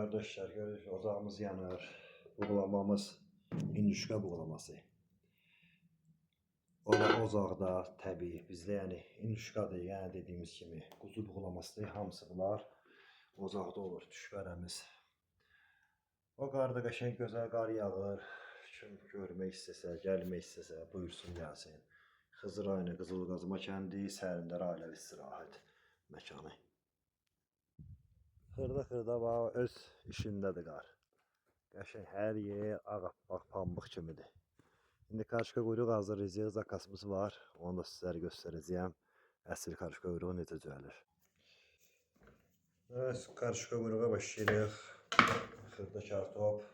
Kardeşler, görüyorsunuz ocağımız yanır. Buğulamamız indüşka buğulaması. Ocaqda təbii bizdə yəni indüşkadır, yəni dediyimiz kimi quzu buğulamasıdır. Hamısı bunlar ocaqda olur, düşbərəmiz. O qarda qəşəng gözəl qar yağır. Kim görmək istəsə, gəlmək istəsə buyursun gəlsin. Xızı rayonu Qızılqazma kəndi Sərindər ailəvi istirahət məkanı. Xırda var, öz işindədir qar. Qəşəng hər yer ağappaq pambıq kimidir. İndi karışka quyruq hazırlayacağıq, zakasımız var. Onu da sizlərə göstərəcəyəm. Əsl karışka quyruğu necə düzəlir. Evet, karışka quyruğa başlayırıq. Xırda kartop.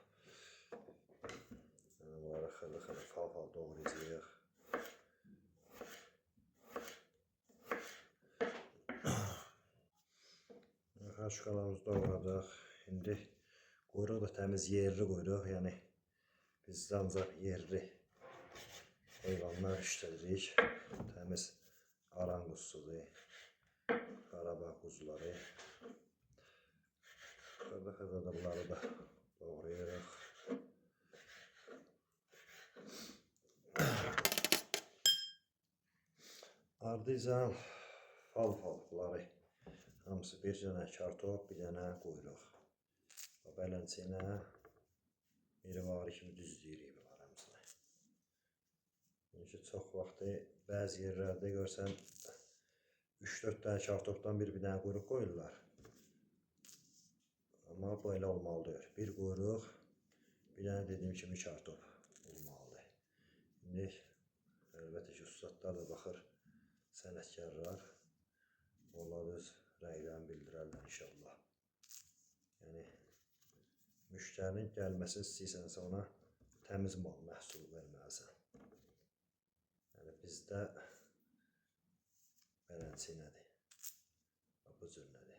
Bunları xırda fal doğrayacağıq. Karışkalarımızı doğradıq. İndi quyruq da təmiz yerli quyruq. Yəni bizdə ancaq yerli heyvanlar işlədirik. Təmiz aran quzusudur. Qarabağ quzuları. Xırda da bunları da doğrayırıq. Ardıyla fal bunları. Hamısı bir dənə kartop, bir dənə quyruq. Bələnçinə mirivari kimi düzləyirik bunlar hamısını. Çünki çox vaxtı bəzi yerlərdə görsən 3-4 dənə kartopdan bir dənə quyruq qoyurlar. Amma böyle olmalıdır. Bir quyruq, bir dənə dediyim kimi kartop olmalıdır. İndi əlbəttə ki, ustadlar da baxır, sənətkarlar. Onlar öz rəylərini bildirərlər inşallah. Yəni müştərinin gəlməsini istəyirsənsə ona təmiz mal məhsul verməlisən. Yəni bizdə bələnçi nədir? Bu cür nədir?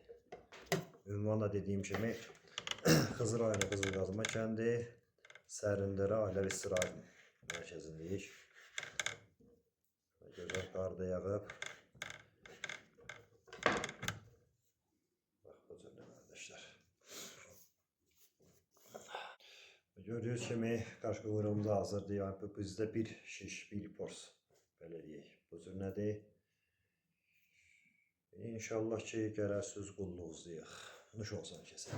Ünvanla dediyim kimi Xızı rayonu Qızılqazma kəndi Sərindər ailəvi istirahət mərkəzindəyik. Gözəl qar da yağıb. Bax bu cür qardaşlar. Gördüyünüz kimi karışka quyruğumuz hazırdır. Yəni bizdə bir şiş, bir pors belə deyək. Bu cür nədir? İnşallah ki, gərəksiz qulluğuzlayıq. Nuş olsun kəsə.